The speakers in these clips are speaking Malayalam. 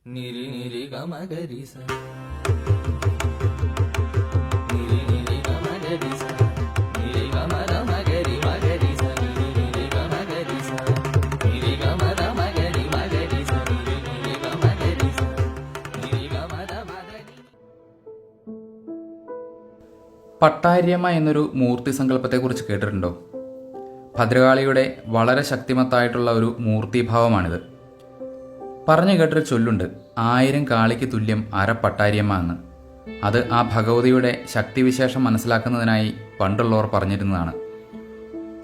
നിരി നിരി ഗമഗരിസ നിരി നിരി ഗമഗരിസ നിരി ഗമര മഗരി മഗരിസ നിരി നിരി ഗമഗരിസ നിരി ഗമര മഗരി മഗരിസ നിരി നിരി ഗമഗരിസ നിരി ഗമര മഗരി. പട്ടാര്യമ്മ എന്നൊരു മൂർത്തി സങ്കല്പത്തെക്കുറിച്ച് കേട്ടിട്ടുണ്ടോ? ഭദ്രകാളിയുടെ വളരെ ശക്തിമത്തായിട്ടുള്ള ഒരു മൂർത്തിഭാവമാണിത്. പറഞ്ഞു കേട്ടൊരു ചൊല്ലുണ്ട്, 1000 കാളിക്ക് തുല്യം അര പട്ടാര്യമ്മ എന്ന്. അത് ആ ഭഗവതിയുടെ ശക്തിവിശേഷം മനസ്സിലാക്കുന്നതിനായി പണ്ടുള്ളവർ പറഞ്ഞിരുന്നതാണ്.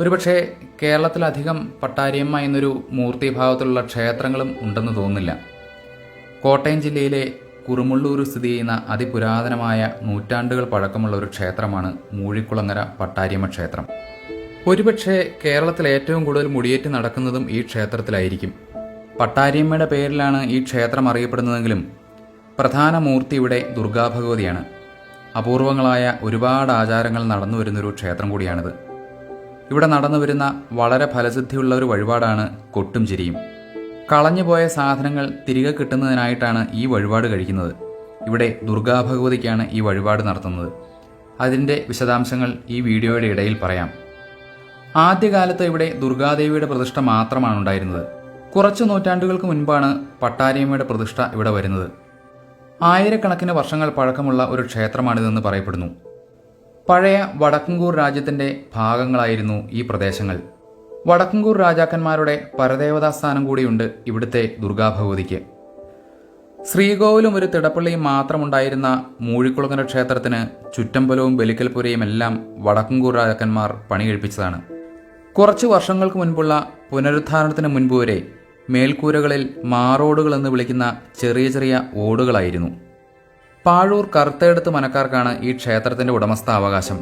ഒരുപക്ഷെ കേരളത്തിലധികം പട്ടാര്യമ്മ എന്നൊരു മൂർത്തിഭാവത്തിലുള്ള ക്ഷേത്രങ്ങളും ഉണ്ടെന്ന് തോന്നുന്നില്ല. കോട്ടയം ജില്ലയിലെ കുറുമുള്ളൂർ സ്ഥിതി ചെയ്യുന്ന അതിപുരാതനമായ നൂറ്റാണ്ടുകൾ പഴക്കമുള്ള ഒരു ക്ഷേത്രമാണ് മൂഴിക്കുളങ്ങര പട്ടാര്യമ്മ ക്ഷേത്രം. ഒരുപക്ഷെ കേരളത്തിൽ ഏറ്റവും കൂടുതൽ മുടിയേറ്റ് നടക്കുന്നതും ഈ ക്ഷേത്രത്തിലായിരിക്കും. പട്ടാര്യമ്മയുടെ പേരിലാണ് ഈ ക്ഷേത്രം അറിയപ്പെടുന്നതെങ്കിലും പ്രധാന മൂർത്തി ഇവിടെ ദുർഗാഭഗവതിയാണ്. അപൂർവങ്ങളായ ഒരുപാട് ആചാരങ്ങൾ നടന്നു വരുന്നൊരു ക്ഷേത്രം കൂടിയാണിത്. ഇവിടെ നടന്നു വരുന്ന വളരെ ഫലസിദ്ധിയുള്ള ഒരു വഴിപാടാണ് കൊട്ടും ചിരിയും. കളഞ്ഞുപോയ സാധനങ്ങൾ തിരികെ കിട്ടുന്നതിനായിട്ടാണ് ഈ വഴിപാട് കഴിക്കുന്നത്. ഇവിടെ ദുർഗാഭഗവതിക്കാണ് ഈ വഴിപാട് നടത്തുന്നത്. അതിൻ്റെ വിശദാംശങ്ങൾ ഈ വീഡിയോയുടെ ഇടയിൽ പറയാം. ആദ്യകാലത്ത് ഇവിടെ ദുർഗാദേവിയുടെ പ്രതിഷ്ഠ മാത്രമാണ് ഉണ്ടായിരുന്നത്. കുറച്ചു നൂറ്റാണ്ടുകൾക്ക് മുൻപാണ് പട്ടാര്യമ്മയുടെ പ്രതിഷ്ഠ ഇവിടെ വരുന്നത്. ആയിരക്കണക്കിന് വർഷങ്ങൾ പഴക്കമുള്ള ഒരു ക്ഷേത്രമാണിതെന്ന് പറയപ്പെടുന്നു. പഴയ വടക്കൻകൂർ രാജ്യത്തിൻ്റെ ഭാഗങ്ങളായിരുന്നു ഈ പ്രദേശങ്ങൾ. വടക്കൻകൂർ രാജാക്കന്മാരുടെ പരദേവതാസ്ഥാനം കൂടിയുണ്ട് ഇവിടുത്തെ ദുർഗാഭഗവതിക്ക്. ശ്രീകോവിലും ഒരു തിടപ്പള്ളിയും മാത്രമുണ്ടായിരുന്ന മൂഴിക്കുളങ്ങര ക്ഷേത്രത്തിന് ചുറ്റമ്പലവും ബലിക്കൽപുരയും എല്ലാം വടക്കൻകൂർ രാജാക്കന്മാർ പണി കഴിപ്പിച്ചതാണ്. കുറച്ചു വർഷങ്ങൾക്ക് മുൻപുള്ള പുനരുദ്ധാരണത്തിന് മുൻപ് വരെ മേൽക്കൂരകളിൽ മാറോടുകൾ എന്ന് വിളിക്കുന്ന ചെറിയ ചെറിയ ഓടുകളായിരുന്നു. പാഴൂർ കറുത്തെടുത്ത് മനക്കാർക്കാണ് ഈ ക്ഷേത്രത്തിന്റെ ഉടമസ്ഥാവകാശം.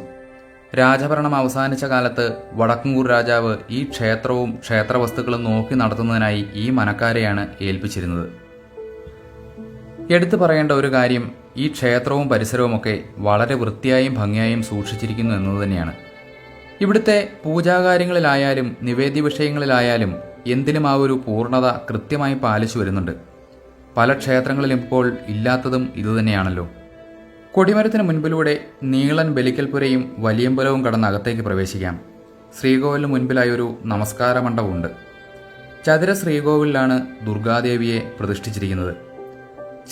രാജഭരണം അവസാനിച്ച കാലത്ത് വടക്കൻകൂർ രാജാവ് ഈ ക്ഷേത്രവും ക്ഷേത്രവസ്തുക്കളും നോക്കി നടത്തുന്നതിനായി ഈ മനക്കാരെയാണ് ഏൽപ്പിച്ചിരുന്നത്. എടുത്തു പറയേണ്ട ഒരു കാര്യം, ഈ ക്ഷേത്രവും പരിസരവുമൊക്കെ വളരെ വൃത്തിയായും ഭംഗിയായും സൂക്ഷിച്ചിരിക്കുന്നു എന്നത് തന്നെയാണ്. ഇവിടുത്തെ പൂജാകാര്യങ്ങളിലായാലും നിവേദ്യ വിഷയങ്ങളിലായാലും എന്തിനും ആ ഒരു പൂർണ്ണത കൃത്യമായി പാലിച്ചു വരുന്നുണ്ട്. പല ക്ഷേത്രങ്ങളിലും ഇപ്പോൾ ഇല്ലാത്തതും ഇതുതന്നെയാണല്ലോ. കൊടിമരത്തിന് മുൻപിലൂടെ നീളൻ ബലിക്കൽപുരയും വലിയമ്പലവും കടന്ന് അകത്തേക്ക് പ്രവേശിക്കാം. ശ്രീകോവിലിന് മുൻപിലായി ഒരു നമസ്കാര മണ്ഡപമുണ്ട്. ചതുര ശ്രീകോവിലാണ് ദുർഗാദേവിയെ പ്രതിഷ്ഠിച്ചിരിക്കുന്നത്.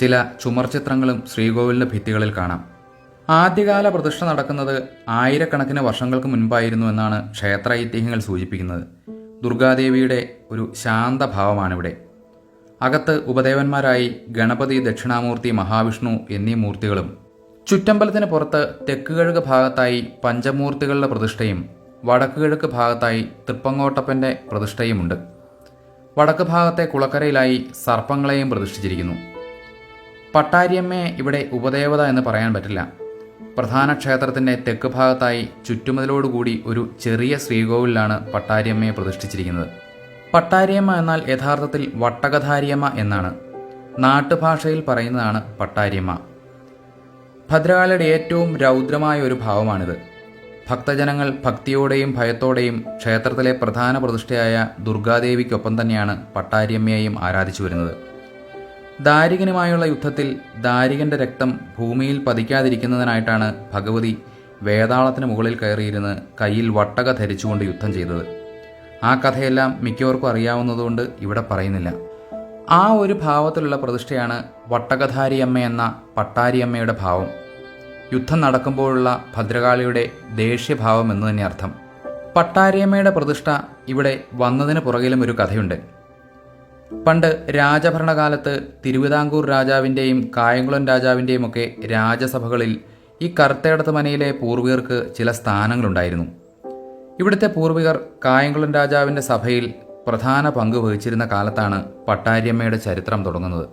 ചില ചുമർചിത്രങ്ങളും ശ്രീകോവിലിന്റെ ഭിത്തികളിൽ കാണാം. ആദ്യകാല പ്രതിഷ്ഠ നടക്കുന്നത് ആയിരക്കണക്കിന് വർഷങ്ങൾക്ക് മുൻപായിരുന്നു എന്നാണ് ക്ഷേത്ര ഐതിഹ്യങ്ങൾ സൂചിപ്പിക്കുന്നത്. ദുർഗാദേവിയുടെ ഒരു ശാന്തഭാവമാണിവിടെ. അകത്ത് ഉപദേവന്മാരായി ഗണപതി, ദക്ഷിണാമൂർത്തി, മഹാവിഷ്ണു എന്നീ മൂർത്തികളും ചുറ്റമ്പലത്തിന് പുറത്ത് തെക്കുകിഴക്ക് ഭാഗത്തായി പഞ്ചമൂർത്തികളുടെ പ്രതിഷ്ഠയും വടക്ക് കിഴക്ക് ഭാഗത്തായി തൃപ്പങ്ങോട്ടപ്പൻ്റെ പ്രതിഷ്ഠയുമുണ്ട്. വടക്ക് ഭാഗത്തെ കുളക്കരയിലായി സർപ്പങ്ങളെയും പ്രതിഷ്ഠിച്ചിരിക്കുന്നു. പട്ടാര്യമ്മയെ ഇവിടെ ഉപദേവത എന്ന് പറയാൻ പറ്റില്ല. പ്രധാന ക്ഷേത്രത്തിൻ്റെ തെക്ക് ഭാഗത്തായി ചുറ്റുമതിലോടുകൂടി ഒരു ചെറിയ ശ്രീകോവിലാണ് പട്ടാര്യമ്മയെ പ്രതിഷ്ഠിച്ചിരിക്കുന്നത്. പട്ടാര്യമ്മ എന്നാൽ യഥാർത്ഥത്തിൽ വട്ടകധാരിയമ്മ എന്നാണ്. നാട്ടുഭാഷയിൽ പറയുന്നതാണ് പട്ടാര്യമ്മ. ഭദ്രകാളിയുടെ ഏറ്റവും രൗദ്രമായ ഒരു ഭാവമാണിത്. ഭക്തജനങ്ങൾ ഭക്തിയോടെയും ഭയത്തോടെയും ക്ഷേത്രത്തിലെ പ്രധാന പ്രതിഷ്ഠയായ ദുർഗാദേവിക്കൊപ്പം തന്നെയാണ് പട്ടാര്യമ്മയെയും ആരാധിച്ചു വരുന്നത്. ദാരികനുമായുള്ള യുദ്ധത്തിൽ ദാരികന്റെ രക്തം ഭൂമിയിൽ പതിക്കാതിരിക്കുന്നതിനായിട്ടാണ് ഭഗവതി വേതാളത്തിന് മുകളിൽ കയറിയിരുന്ന് കയ്യിൽ വട്ടക ധരിച്ചുകൊണ്ട് യുദ്ധം ചെയ്തത്. ആ കഥയെല്ലാം മിക്കവർക്കും അറിയാവുന്നതുകൊണ്ട് ഇവിടെ പറയുന്നില്ല. ആ ഒരു ഭാവത്തിലുള്ള പ്രതിഷ്ഠയാണ് വട്ടകധാരിയമ്മ എന്ന പട്ടാരിയമ്മയുടെ ഭാവം. യുദ്ധം നടക്കുമ്പോഴുള്ള ഭദ്രകാളിയുടെ ദേഷ്യഭാവം എന്ന് തന്നെ അർത്ഥം. പട്ടാരിയമ്മയുടെ പ്രതിഷ്ഠ ഇവിടെ വന്നതിന് പുറകിലും ഒരു കഥയുണ്ട്. പണ്ട് രാജഭരണകാലത്ത് തിരുവിതാംകൂർ രാജാവിൻ്റെയും കായംകുളം രാജാവിൻ്റെയും ഒക്കെ രാജസഭകളിൽ ഈ കറുത്തേടത്ത് മനയിലെ പൂർവികർക്ക് ചില സ്ഥാനങ്ങളുണ്ടായിരുന്നു. ഇവിടുത്തെ പൂർവികർ കായംകുളം രാജാവിൻ്റെ സഭയിൽ പ്രധാന പങ്ക് വഹിച്ചിരുന്ന കാലത്താണ് പട്ടാര്യമ്മയുടെ ചരിത്രം തുടങ്ങുന്നത്.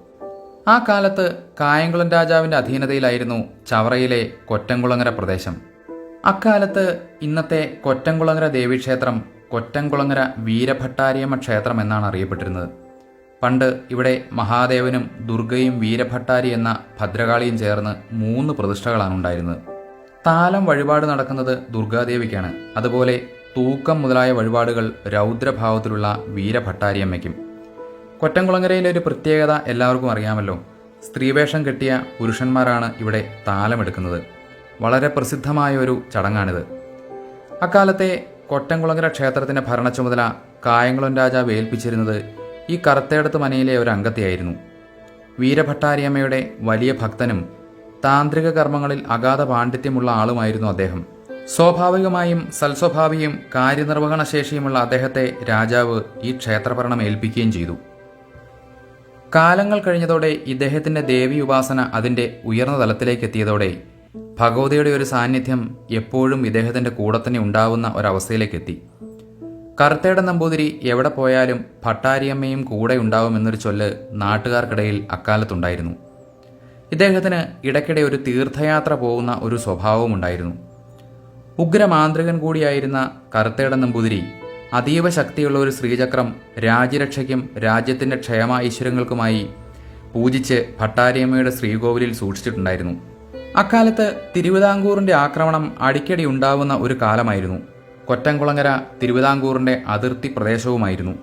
ആ കാലത്ത് കായംകുളം രാജാവിൻ്റെ അധീനതയിലായിരുന്നു ചവറയിലെ കൊറ്റംകുളങ്ങര പ്രദേശം. അക്കാലത്ത് ഇന്നത്തെ കൊറ്റംകുളങ്ങര ദേവീക്ഷേത്രം കൊറ്റംകുളങ്ങര വീരഭട്ടാരിയമ്മ ക്ഷേത്രം എന്നാണ് അറിയപ്പെട്ടിരുന്നത്. പണ്ട് ഇവിടെ മഹാദേവനും ദുർഗയും വീരഭട്ടാരി എന്ന ഭദ്രകാളിയും ചേർന്ന് 3 പ്രതിഷ്ഠകളാണ് ഉണ്ടായിരുന്നത്. താലം വഴിപാട് നടക്കുന്നത് ദുർഗാദേവിക്കാണ്. അതുപോലെ തൂക്കം മുതലായ വഴിപാടുകൾ രൗദ്രഭാവത്തിലുള്ള വീരഭട്ടാരിയമ്മയ്ക്കും. കൊറ്റംകുളങ്ങരയിലെ ഒരു പ്രത്യേകത എല്ലാവർക്കും അറിയാമല്ലോ. സ്ത്രീവേഷം കെട്ടിയ പുരുഷന്മാരാണ് ഇവിടെ താലമെടുക്കുന്നത്. വളരെ പ്രസിദ്ധമായ ഒരു ചടങ്ങാണിത്. അക്കാലത്തെ കൊറ്റംകുളങ്ങര ക്ഷേത്രത്തിൻ്റെ ഭരണച്ചുമതല കായംകുളം രാജാവ് ഏൽപ്പിച്ചിരുന്നത് ഈ കറുത്തേടത്ത് മനയിലെ ഒരു അംഗത്തെയായിരുന്നു. വീരഭട്ടാരിയമ്മയുടെ വലിയ ഭക്തനും താന്ത്രിക കർമ്മങ്ങളിൽ അഗാധ പാണ്ഡിത്യമുള്ള ആളുമായിരുന്നു അദ്ദേഹം. സ്വാഭാവികമായും സൽസ്വഭാവിയും കാര്യനിർവഹണശേഷിയുമുള്ള അദ്ദേഹത്തെ രാജാവ് ഈ ക്ഷേത്രഭരണം ഏൽപ്പിക്കുകയും ചെയ്തു. കാലങ്ങൾ കഴിഞ്ഞതോടെ ഇദ്ദേഹത്തിൻ്റെ ദേവി ഉപാസന അതിൻ്റെ ഉയർന്ന തലത്തിലേക്ക് എത്തിയതോടെ ഭഗവതിയുടെ ഒരു സാന്നിധ്യം എപ്പോഴും ഇദ്ദേഹത്തിൻ്റെ കൂടെ തന്നെ ഉണ്ടാവുന്ന ഒരവസ്ഥയിലേക്കെത്തി. കറുത്തേടൻ നമ്പൂതിരി എവിടെ പോയാലും ഭട്ടാരിയമ്മയും കൂടെ ഉണ്ടാവുമെന്നൊരു ചൊല്ല് നാട്ടുകാർക്കിടയിൽ അക്കാലത്തുണ്ടായിരുന്നു. ഇദ്ദേഹത്തിന് ഇടയ്ക്കിടെ ഒരു തീർത്ഥയാത്ര പോകുന്ന ഒരു സ്വഭാവമുണ്ടായിരുന്നു. ഉഗ്രമാന്ത്രികൻ കൂടിയായിരുന്ന കറുത്തേടൻ നമ്പൂതിരി അതീവ ശക്തിയുള്ള ഒരു ശ്രീചക്രം രാജ്യരക്ഷയ്ക്കും രാജ്യത്തിൻ്റെ ക്ഷേമ ഐശ്വര്യങ്ങൾക്കുമായി പൂജിച്ച് ഭട്ടാരിയമ്മയുടെ ശ്രീകോവിലിൽ സൂക്ഷിച്ചിട്ടുണ്ടായിരുന്നു. അക്കാലത്ത് തിരുവിതാംകൂറിൻ്റെ ആക്രമണം അടിക്കടി ഉണ്ടാവുന്ന ഒരു കാലമായിരുന്നു. കൊറ്റംകുളങ്ങര തിരുവിതാംകൂറിൻ്റെ അതിർത്തി പ്രദേശവുമായിരുന്നു.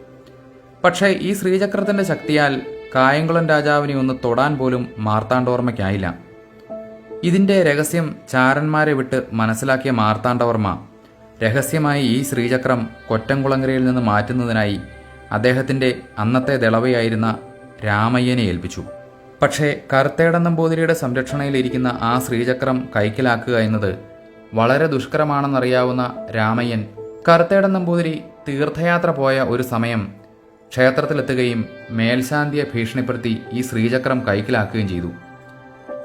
പക്ഷേ ഈ ശ്രീചക്രത്തിൻ്റെ ശക്തിയാൽ കായംകുളം രാജാവിനെ ഒന്ന് തൊടാൻ പോലും മാർത്താണ്ഡവർമ്മയ്ക്കായില്ല. ഇതിൻ്റെ രഹസ്യം ചാരന്മാരെ വിട്ട് മനസ്സിലാക്കിയ മാർത്താണ്ഡവർമ്മ രഹസ്യമായി ഈ ശ്രീചക്രം കൊറ്റംകുളങ്ങരയിൽ നിന്ന് മാറ്റുന്നതിനായി അദ്ദേഹത്തിൻ്റെ അന്നത്തെ ദളവയായിരുന്ന രാമയ്യനെ ഏൽപ്പിച്ചു. പക്ഷേ കറുത്തേടൻ നമ്പൂതിരിയുടെ സംരക്ഷണയിലിരിക്കുന്ന ആ ശ്രീചക്രം കൈക്കലാക്കുക എന്നത് വളരെ ദുഷ്കരമാണെന്നറിയാവുന്ന രാമയ്യൻ കറുത്തേടൻ നമ്പൂതിരി തീർത്ഥയാത്ര പോയ ഒരു സമയം ക്ഷേത്രത്തിലെത്തുകയും മേൽശാന്തിയെ ഭീഷണിപ്പെടുത്തി ഈ ശ്രീചക്രം കൈക്കലാക്കുകയും ചെയ്തു.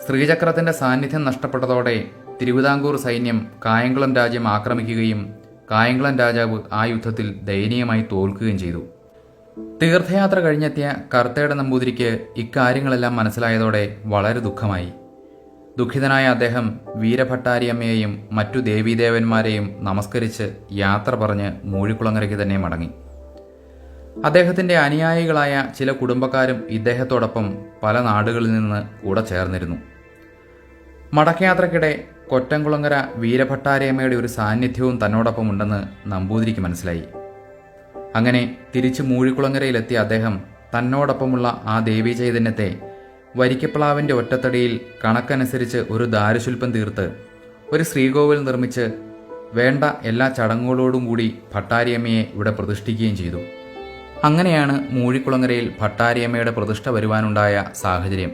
ശ്രീചക്രത്തിൻ്റെ സാന്നിധ്യം നഷ്ടപ്പെട്ടതോടെ തിരുവിതാംകൂർ സൈന്യം കായംകുളം രാജ്യം ആക്രമിക്കുകയും കായംകുളം രാജാവ് ആ യുദ്ധത്തിൽ ദയനീയമായി തോൽക്കുകയും ചെയ്തു. തീർത്ഥയാത്ര കഴിഞ്ഞെത്തിയ കറുത്തേടൻ നമ്പൂതിരിക്ക് ഇക്കാര്യങ്ങളെല്ലാം മനസ്സിലായതോടെ വളരെ ദുഃഖമായി. ദുഃഖിതനായ അദ്ദേഹം വീരഭട്ടാരിയമ്മയെയും മറ്റു ദേവീദേവന്മാരെയും നമസ്കരിച്ച് യാത്ര പറഞ്ഞ് മൂഴിക്കുളങ്ങരയ്ക്ക് തന്നെ മടങ്ങി. അദ്ദേഹത്തിൻ്റെ അനുയായികളായ ചില കുടുംബക്കാരും ഇദ്ദേഹത്തോടൊപ്പം പല നാടുകളിൽ നിന്ന് കൂടെ ചേർന്നിരുന്നു. മടക്കയാത്രയ്ക്കിടെ കൊറ്റംകുളങ്ങര വീരഭട്ടാരിയമ്മയുടെ ഒരു സാന്നിധ്യവും തന്നോടൊപ്പം ഉണ്ടെന്ന് നമ്പൂതിരിക്ക് മനസ്സിലായി. അങ്ങനെ തിരിച്ച് മൂഴിക്കുളങ്ങരയിലെത്തിയ അദ്ദേഹം തന്നോടൊപ്പമുള്ള ആ ദേവീ ചൈതന്യത്തെ വരിക്കപ്ലാവിൻ്റെ ഒറ്റത്തടിയിൽ കണക്കനുസരിച്ച് ഒരു ദാരുശില്പം തീർത്ത് ഒരു ശ്രീകോവിൽ നിർമ്മിച്ച് വേണ്ട എല്ലാ ചടങ്ങുകളോടും കൂടി ഭട്ടാരിയമ്മയെ ഇവിടെ പ്രതിഷ്ഠിക്കുകയും ചെയ്തു. അങ്ങനെയാണ് മൂഴിക്കുളങ്ങരയിൽ ഭട്ടാരിയമ്മയുടെ പ്രതിഷ്ഠ വരുവാനുണ്ടായ സാഹചര്യം.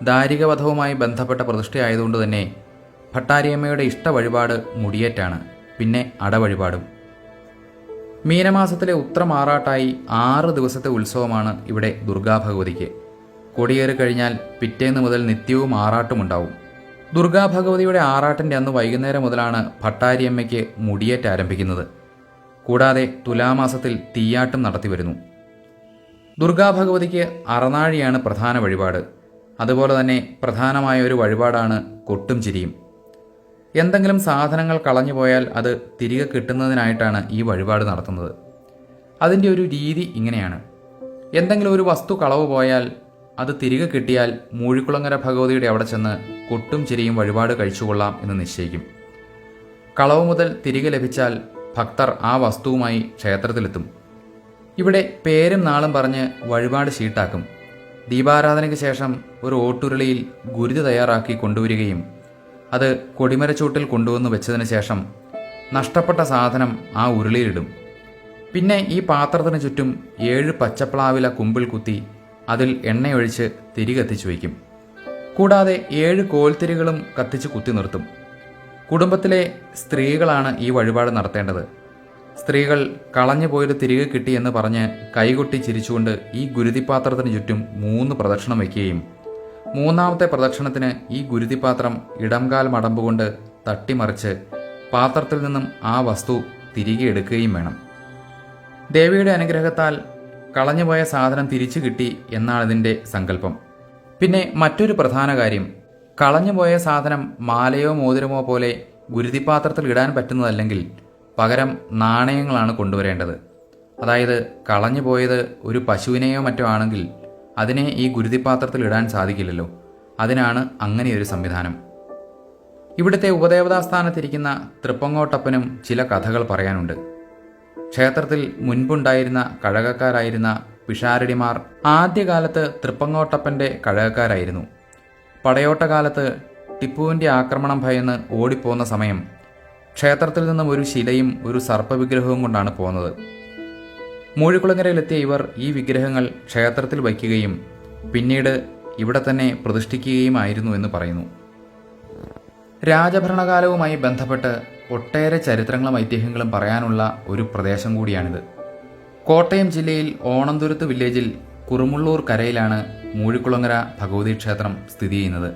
ദാരികവധവുമായി ബന്ധപ്പെട്ട പ്രതിഷ്ഠയായതുകൊണ്ട് തന്നെ ഭട്ടാരിയമ്മയുടെ ഇഷ്ട വഴിപാട് മുടിയേറ്റാണ്, പിന്നെ അടവഴിപാടും. മീനമാസത്തിലെ ഉത്രമാറാട്ടായി 6 ദിവസത്തെ ഉത്സവമാണ് ഇവിടെ ദുർഗാഭഗവതിക്ക്. കൊടിയേറി കഴിഞ്ഞാൽ പിറ്റേന്ന് മുതൽ നിത്യവും ആറാട്ടുമുണ്ടാവും. ദുർഗാഭഗവതിയുടെ ആറാട്ടിൻ്റെ അന്ന് വൈകുന്നേരം മുതലാണ് ഭട്ടാരിയമ്മയ്ക്ക് മുടിയേറ്റ് ആരംഭിക്കുന്നത്. കൂടാതെ തുലാമാസത്തിൽ തീയാട്ടും നടത്തിവരുന്നു. ദുർഗാഭഗവതിക്ക് അറനാഴിയാണ് പ്രധാന വഴിപാട്. അതുപോലെ തന്നെ പ്രധാനമായ ഒരു വഴിപാടാണ് കൊട്ടും ചിരിയും. എന്തെങ്കിലും സാധനങ്ങൾ കളഞ്ഞു പോയാൽ അത് തിരികെ കിട്ടുന്നതിനായിട്ടാണ് ഈ വഴിപാട് നടത്തുന്നത്. അതിൻ്റെ ഒരു രീതി ഇങ്ങനെയാണ്. എന്തെങ്കിലും ഒരു വസ്തു കളവ് പോയാൽ അത് തിരികെ കിട്ടിയാൽ മൂഴിക്കുളങ്ങര ഭഗവതിയുടെ അവിടെ ചെന്ന് കൊട്ടും ചിരിയും വഴിപാട് കഴിച്ചുകൊള്ളാം എന്ന് നിശ്ചയിക്കും. കളവ് മുതൽ തിരികെ ലഭിച്ചാൽ ഭക്തർ ആ വസ്തുവുമായി ക്ഷേത്രത്തിലെത്തും. ഇവിടെ പേരും നാളും പറഞ്ഞ് വഴിപാട് ഷീട്ടാക്കും. ദീപാരാധനയ്ക്ക് ശേഷം ഒരു ഓട്ടുരുളിയിൽ ഗുരുതി തയ്യാറാക്കി കൊണ്ടുവരികയും അത് കൊടിമരച്ചൂട്ടിൽ കൊണ്ടുവന്ന് വെച്ചതിന് ശേഷം നഷ്ടപ്പെട്ട സാധനം ആ ഉരുളിയിലിടും. പിന്നെ ഈ പാത്രത്തിന് ചുറ്റും 7 പച്ചപ്ലാവില കുമ്പിൾ കുത്തി അതിൽ എണ്ണയൊഴിച്ച് തിരി കത്തിച്ചു വയ്ക്കും. കൂടാതെ 7 കോൽത്തിരികളും കത്തിച്ച് കുത്തി നിർത്തും. കുടുംബത്തിലെ സ്ത്രീകളാണ് ഈ വഴിപാട് നടത്തേണ്ടത്. സ്ത്രീകൾ കളഞ്ഞു പോയത് തിരികെ കിട്ടിയെന്ന് പറഞ്ഞ് കൈകൊട്ടി ചിരിച്ചുകൊണ്ട് ഈ ഗുരുതിപാത്രത്തിന് ചുറ്റും 3 പ്രദക്ഷിണം വയ്ക്കുകയും 3ാമത്തെ പ്രദക്ഷിണത്തിന് ഈ ഗുരുതിപാത്രം ഇടംകാൽ മടമ്പുകൊണ്ട് തട്ടിമറിച്ച് പാത്രത്തിൽ നിന്നും ആ വസ്തു തിരികെ എടുക്കുകയും വേണം. ദേവിയുടെ അനുഗ്രഹത്താൽ കളഞ്ഞുപോയ സാധനം തിരിച്ചു കിട്ടി എന്നാണ് ഇതിൻ്റെ സങ്കല്പം. പിന്നെ മറ്റൊരു പ്രധാന കാര്യം, കളഞ്ഞുപോയ സാധനം മാലയോ മോതിരമോ പോലെ ഗുരുതിപാത്രത്തിൽ ഇടാൻ പറ്റുന്നതല്ലെങ്കിൽ പകരം നാണയങ്ങളാണ് കൊണ്ടുവരേണ്ടത്. അതായത് കളഞ്ഞു പോയത് ഒരു പശുവിനെയോ മറ്റോ ആണെങ്കിൽ അതിനെ ഈ ഗുരുതിപാത്രത്തിൽ ഇടാൻ സാധിക്കില്ലല്ലോ. അതിനാണ് അങ്ങനെയൊരു സംവിധാനം. ഇവിടുത്തെ ഉപദേവതാസ്ഥാനത്തിരിക്കുന്ന തൃപ്പങ്ങോട്ടപ്പനും ചില കഥകൾ പറയാനുണ്ട്. ക്ഷേത്രത്തിൽ മുൻപുണ്ടായിരുന്ന കഴകക്കാരായിരുന്ന പിഷാരടിമാർ ആദ്യകാലത്ത് തൃപ്പങ്ങോട്ടപ്പൻ്റെ കഴകക്കാരായിരുന്നു. പടയോട്ടകാലത്ത് ടിപ്പുവിൻ്റെ ആക്രമണം ഭയന്ന് ഓടിപ്പോന്ന സമയം ക്ഷേത്രത്തിൽ നിന്നും ഒരു ശിലയും ഒരു സർപ്പവിഗ്രഹവും കൊണ്ടാണ് പോകുന്നത്. മൂഴിക്കുളങ്ങരയിലെത്തിയ ഇവർ ഈ വിഗ്രഹങ്ങൾ ക്ഷേത്രത്തിൽ വയ്ക്കുകയും പിന്നീട് ഇവിടെ തന്നെ പ്രതിഷ്ഠിക്കുകയുമായിരുന്നു എന്ന് പറയുന്നു. രാജഭരണകാലവുമായി ബന്ധപ്പെട്ട് ഒട്ടേറെ ചരിത്രങ്ങളും ഐതിഹ്യങ്ങളും പറയാനുള്ള ഒരു പ്രദേശം കൂടിയാണിത്. കോട്ടയം ജില്ലയിൽ ഓണന്തുരുത്ത് വില്ലേജിൽ കുറുമുള്ളൂർ കരയിലാണ് മൂഴിക്കുളങ്ങര ഭഗവതി ക്ഷേത്രം സ്ഥിതി ചെയ്യുന്നത്.